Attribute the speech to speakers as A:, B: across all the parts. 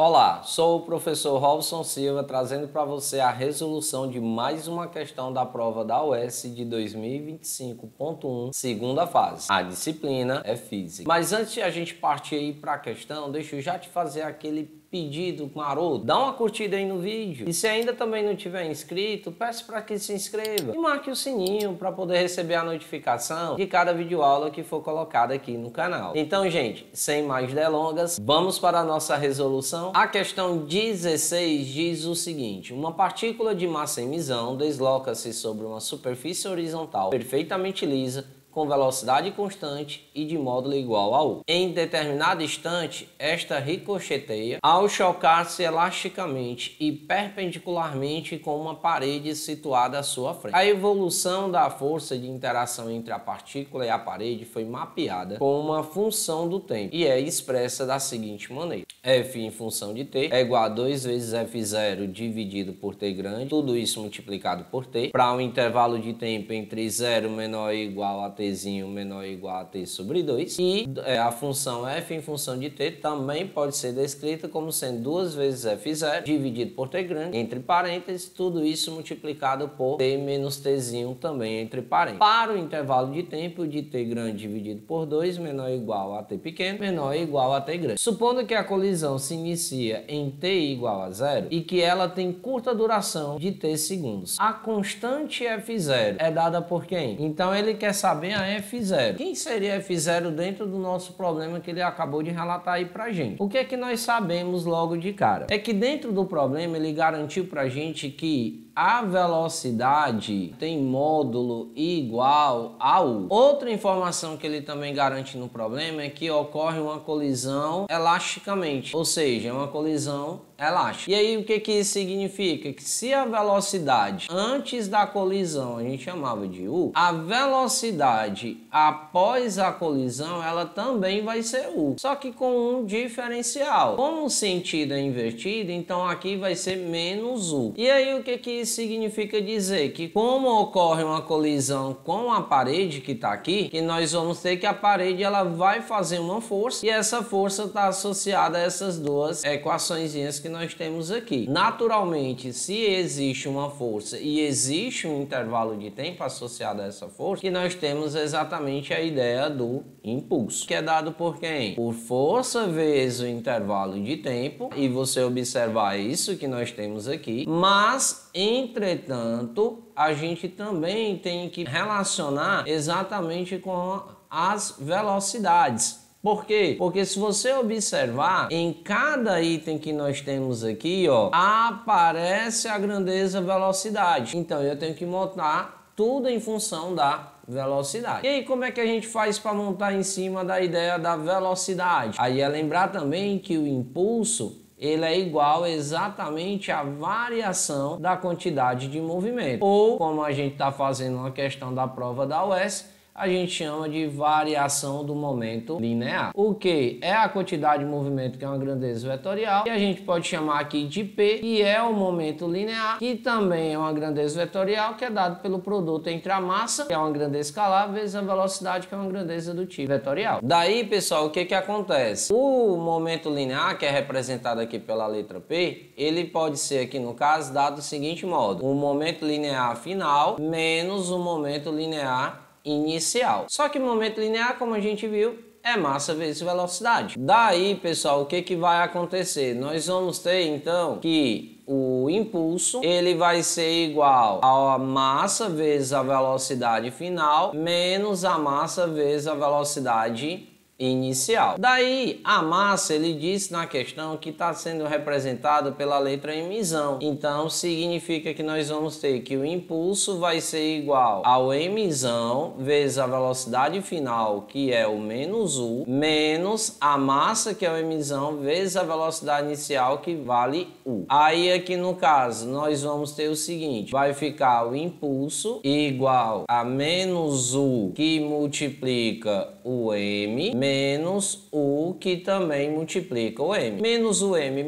A: Olá, sou o professor Robson Silva trazendo para você a resolução de mais uma questão da prova da UES de 2025.1, segunda fase. A disciplina é Física. Mas antes de a gente partir aí para a questão, deixa eu já te fazer aquele pedido maroto. Dá uma curtida aí no vídeo. E se ainda também não tiver inscrito, peço para que se inscreva. E marque o sininho para poder receber a notificação de cada videoaula que for colocada aqui no canal. Então, gente, sem mais delongas, vamos para a nossa resolução. A questão 16 diz o seguinte: uma partícula de massa emisão desloca-se sobre uma superfície horizontal perfeitamente lisa, com velocidade constante e de módulo igual a U. Em determinado instante, esta ricocheteia ao chocar-se elasticamente e perpendicularmente com uma parede situada à sua frente. A evolução da força de interação entre a partícula e a parede foi mapeada com uma função do tempo e é expressa da seguinte maneira: F em função de t é igual a 2 vezes F0 dividido por t grande, tudo isso multiplicado por t, para um intervalo de tempo entre 0 menor ou igual a tzinho menor ou igual a t sobre 2, e a função f em função de t também pode ser descrita como sendo 2 vezes f0 dividido por t grande, entre parênteses, tudo isso multiplicado por t menos tzinho também entre parênteses. Para o intervalo de tempo de t grande dividido por 2 menor ou igual a t pequeno, menor ou igual a t grande. Supondo que a colisão se inicia em t igual a 0 e que ela tem curta duração de t segundos, a constante f0 é dada por quem? Então ele quer saber a F0. Quem seria F0 dentro do nosso problema que ele acabou de relatar aí pra gente? O que é que nós sabemos logo de cara? É que dentro do problema ele garantiu pra gente que a velocidade tem módulo igual a U. Outra informação que ele também garante no problema é que ocorre uma colisão elasticamente, ou seja, uma colisão elástica. E aí o que isso significa? Que se a velocidade antes da colisão a gente chamava de U, a velocidade após a colisão ela também vai ser U, só que com um diferencial. Como o sentido é invertido, então aqui vai ser menos U. E aí o que isso significa dizer? Que como ocorre uma colisão com a parede que está aqui, que nós vamos ter que a parede ela vai fazer uma força e essa força está associada a essas duas equaçõezinhas que nós temos aqui. Naturalmente, se existe uma força e existe um intervalo de tempo associado a essa força, que nós temos exatamente a ideia do impulso, que é dado por quem? Por força vezes o intervalo de tempo, e você observar isso que nós temos aqui, mas entretanto a gente também tem que relacionar exatamente com as velocidades. Por quê? Porque se você observar, em cada item que nós temos aqui, ó, aparece a grandeza velocidade. Então eu tenho que montar tudo em função da velocidade. E aí como é que a gente faz para montar em cima da ideia da velocidade? Aí é lembrar também que o impulso ele é igual exatamente à variação da quantidade de movimento. Ou, como a gente está fazendo uma questão da prova da UES, a gente chama de variação do momento linear. O que é a quantidade de movimento, que é uma grandeza vetorial, e a gente pode chamar aqui de P, que é o momento linear, que também é uma grandeza vetorial, que é dado pelo produto entre a massa, que é uma grandeza escalar, vezes a velocidade, que é uma grandeza do tipo vetorial. Daí, pessoal, o que acontece? O momento linear, que é representado aqui pela letra P, ele pode ser aqui no caso dado do seguinte modo: o momento linear final menos o momento linear inicial. Só que momento linear, como a gente viu, é massa vezes velocidade. Daí, pessoal, o que vai acontecer? Nós vamos ter então que o impulso ele vai ser igual a massa vezes a velocidade final menos a massa vezes a velocidade inicial. Daí a massa ele diz na questão que está sendo representado pela letra emisão. Então significa que nós vamos ter que o impulso vai ser igual ao emisão vezes a velocidade final, que é o menos U, menos a massa, que é o emisão, vezes a velocidade inicial, que vale U. Aí aqui no caso nós vamos ter o seguinte: vai ficar o impulso igual a menos U, que multiplica o M, menos U U, que também multiplica o M. Menos o M,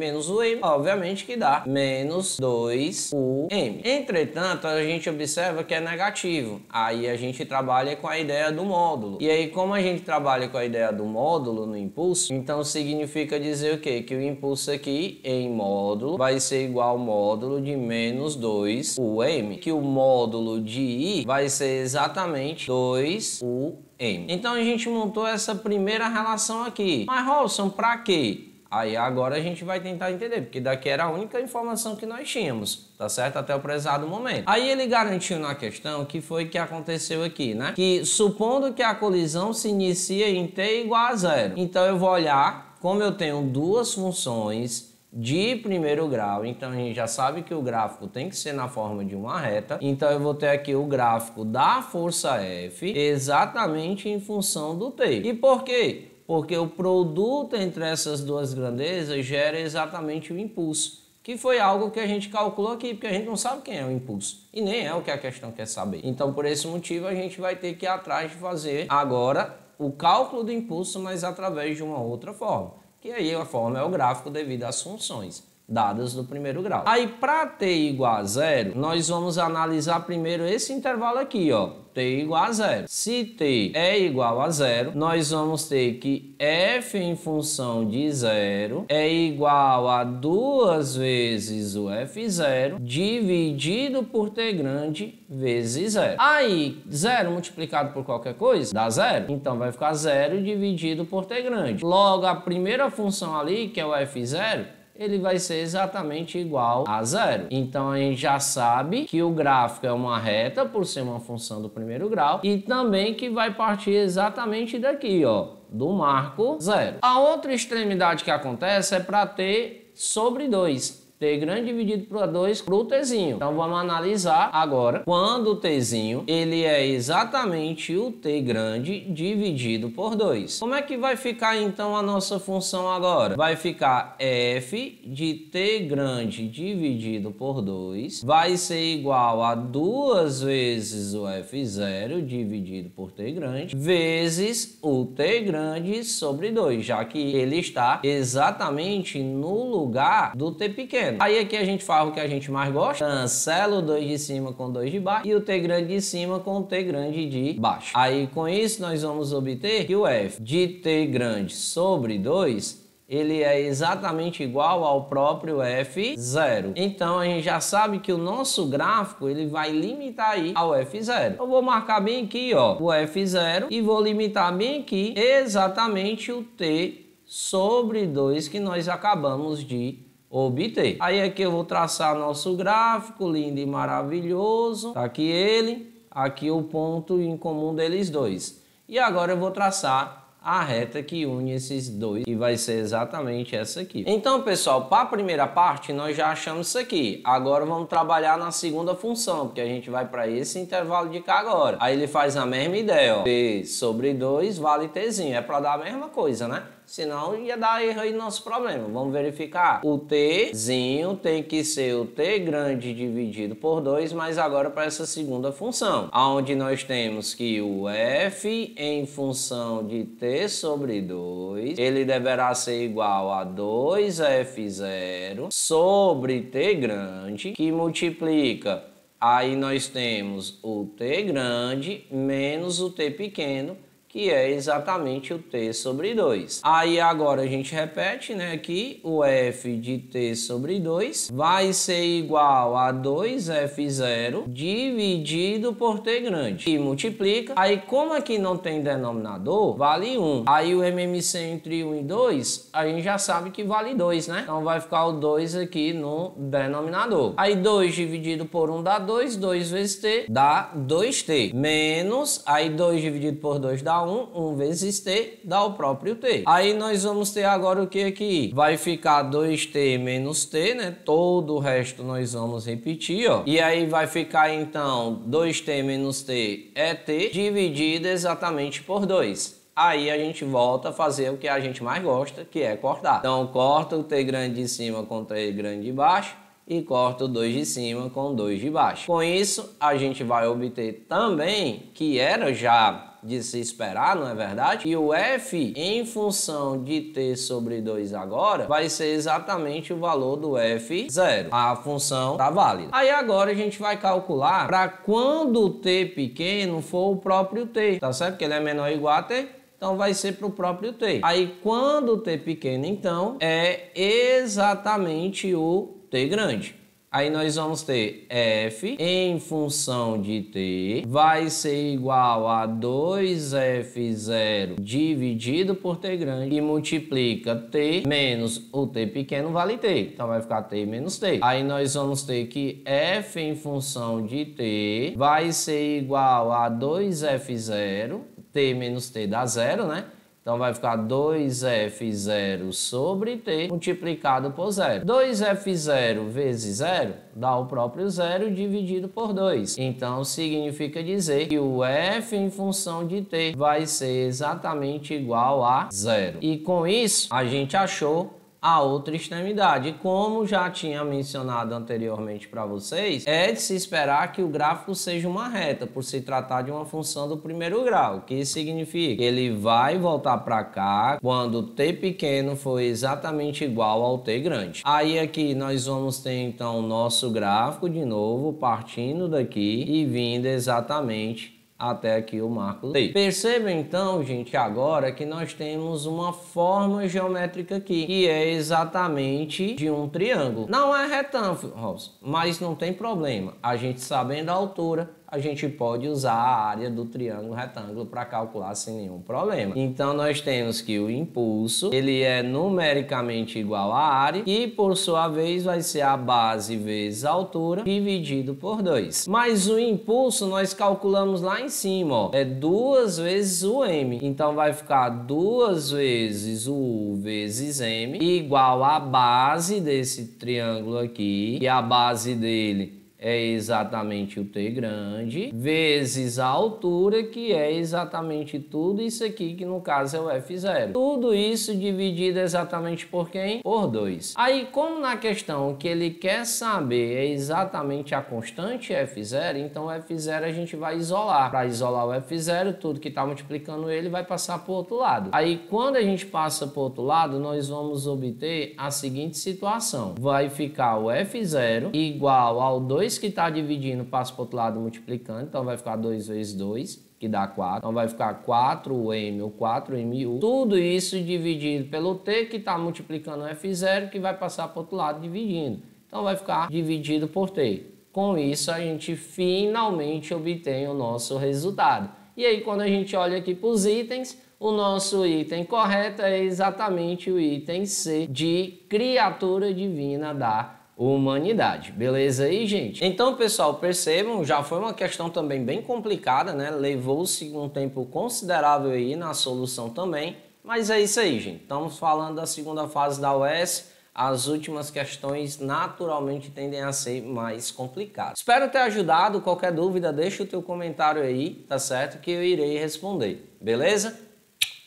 A: obviamente que dá menos 2UM. Entretanto, a gente observa que é negativo. Aí a gente trabalha com a ideia do módulo. E aí, como a gente trabalha com a ideia do módulo no impulso, então significa dizer o quê? Que o impulso aqui em módulo vai ser igual ao módulo de menos 2UM. Que o módulo de I vai ser exatamente 2UM. Então a gente montou essa primeira relação aqui. Mas, Robson, para quê? Aí agora a gente vai tentar entender, porque daqui era a única informação que nós tínhamos, tá certo? Até o prezado momento. Aí ele garantiu na questão que foi que aconteceu aqui, né? Que supondo que a colisão se inicia em t igual a 0. Então eu vou olhar, como eu tenho duas funções de primeiro grau, então a gente já sabe que o gráfico tem que ser na forma de uma reta, então eu vou ter aqui o gráfico da força F exatamente em função do t. E por quê? Porque o produto entre essas duas grandezas gera exatamente o impulso, que foi algo que a gente calculou aqui, porque a gente não sabe quem é o impulso, e nem é o que a questão quer saber. Então, por esse motivo, a gente vai ter que ir atrás de fazer agora o cálculo do impulso, mas através de uma outra forma, que aí a forma é o gráfico devido às funções dadas do primeiro grau. Aí, para t igual a 0, nós vamos analisar primeiro esse intervalo aqui, ó, t igual a 0. Se t é igual a 0, nós vamos ter que f em função de 0 é igual a 2 vezes o f0 dividido por t grande vezes 0. Aí, 0 multiplicado por qualquer coisa dá 0. Então, vai ficar 0 dividido por t grande. Logo, a primeira função ali, que é o f0, ele vai ser exatamente igual a 0. Então, a gente já sabe que o gráfico é uma reta, por ser uma função do primeiro grau, e também que vai partir exatamente daqui, ó, do marco 0. A outra extremidade que acontece é para t sobre 2. T grande dividido por 2 para o tzinho. Então vamos analisar agora quando o tzinho ele é exatamente o t grande dividido por 2. Como é que vai ficar então a nossa função agora? Vai ficar f de t grande dividido por 2 vai ser igual a 2 vezes o f0 dividido por t grande vezes o t grande sobre 2, já que ele está exatamente no lugar do t pequeno. Aí aqui a gente faz o que a gente mais gosta, cancela o 2 de cima com 2 de baixo e o t grande de cima com o t grande de baixo. Aí com isso nós vamos obter que o f de t grande sobre 2 ele é exatamente igual ao próprio f0. Então a gente já sabe que o nosso gráfico ele vai limitar aí ao f0. Eu vou marcar bem aqui, ó, o f0 e vou limitar bem aqui exatamente o t sobre 2 que nós acabamos de obter. Aí aqui eu vou traçar nosso gráfico lindo e maravilhoso. Tá aqui ele, aqui o ponto em comum deles dois. E agora eu vou traçar a reta que une esses dois, e vai ser exatamente essa aqui. Então, pessoal, para a primeira parte, nós já achamos isso aqui. Agora vamos trabalhar na segunda função, porque a gente vai para esse intervalo de cá agora. Aí ele faz a mesma ideia, ó. T sobre 2 vale tzinho. É para dar a mesma coisa, né? Senão ia dar erro aí no nosso problema. Vamos verificar. O tzinho tem que ser o t grande dividido por 2, mas agora para essa segunda função, onde nós temos que o f em função de t sobre 2, ele deverá ser igual a 2f0 sobre t grande, que multiplica, aí nós temos o t grande menos o t pequeno, que é exatamente o t sobre 2. Aí agora a gente repete, né, aqui o f de t sobre 2 vai ser igual a 2f0 dividido por t grande, e multiplica. Aí como aqui não tem denominador, vale 1. Aí o MMC entre 1 e 2, a gente já sabe que vale 2, né? Então vai ficar o 2 aqui no denominador. Aí 2 dividido por 1 dá 2, 2 vezes t dá 2t, menos, aí 2 dividido por 2 dá 1 vezes t dá o próprio t. Aí nós vamos ter agora o que aqui? Vai ficar 2t menos t, né? Todo o resto nós vamos repetir, ó. E aí vai ficar então 2t menos t é t dividido exatamente por 2. Aí a gente volta a fazer o que a gente mais gosta, que é cortar. Então corta o t grande de cima com o t grande de baixo e corta o 2 de cima com o 2 de baixo. Com isso, a gente vai obter também, que era já de se esperar, não é verdade? E o f em função de t sobre 2 agora vai ser exatamente o valor do f0. A função está válida. Aí agora a gente vai calcular para quando o t pequeno for o próprio t, tá certo? Porque ele é menor ou igual a t. Então vai ser para o próprio t. Aí quando o t pequeno, então, é exatamente o t grande. Aí nós vamos ter f em função de t vai ser igual a 2f0 dividido por t grande e multiplica t menos o t pequeno vale t. Então vai ficar t menos t. Aí nós vamos ter que f em função de t vai ser igual a 2f0, t menos t dá zero, né? Então vai ficar 2f0 sobre t multiplicado por zero. 2f0 vezes zero dá o próprio zero dividido por 2. Então significa dizer que o f em função de t vai ser exatamente igual a zero. E com isso a gente achou a outra extremidade. Como já tinha mencionado anteriormente para vocês, é de se esperar que o gráfico seja uma reta, por se tratar de uma função do primeiro grau. O que significa? Que ele vai voltar para cá quando t pequeno for exatamente igual ao t grande. Aí aqui nós vamos ter então o nosso gráfico de novo, partindo daqui e vindo exatamente até aqui o marco T. Perceba então, gente, agora que nós temos uma forma geométrica aqui, que é exatamente de um triângulo. Não é retângulo, Robson, mas não tem problema. A gente sabendo a altura, a gente pode usar a área do triângulo retângulo para calcular sem nenhum problema. Então nós temos que o impulso, ele é numericamente igual à área e por sua vez vai ser a base vezes a altura dividido por 2. Mas o impulso nós calculamos lá em cima, ó, é 2 vezes o m. Então vai ficar 2 vezes o u vezes m igual à base desse triângulo aqui, e a base dele é exatamente o t grande, vezes a altura, que é exatamente tudo isso aqui, que no caso é o f0. Tudo isso dividido exatamente por quem? Por 2. Aí, como na questão o que ele quer saber é exatamente a constante f0, então o f0 a gente vai isolar. Para isolar o f0, tudo que está multiplicando ele vai passar para o outro lado. Aí, quando a gente passa para o outro lado, nós vamos obter a seguinte situação. Vai ficar o f0 igual ao 2 que está dividindo, passa para o outro lado multiplicando, então vai ficar 2 vezes 2, que dá 4. Então vai ficar 4m ou 4mu. Tudo isso dividido pelo t, que está multiplicando o f0, que vai passar para o outro lado dividindo. Então vai ficar dividido por t. Com isso a gente finalmente obtém o nosso resultado. E aí quando a gente olha aqui para os itens, o nosso item correto é exatamente o item C, de criatura divina da humanidade. Beleza aí, gente? Então, pessoal, percebam, já foi uma questão também bem complicada, né? Levou-se um tempo considerável aí na solução também, mas é isso aí, gente. Estamos falando da segunda fase da UES. As últimas questões naturalmente tendem a ser mais complicadas. Espero ter ajudado. Qualquer dúvida, deixa o teu comentário aí, tá certo? Que eu irei responder. Beleza?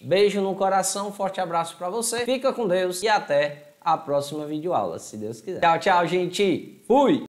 A: Beijo no coração, forte abraço para você. Fica com Deus e até a próxima videoaula, se Deus quiser. Tchau, tchau, gente. Fui!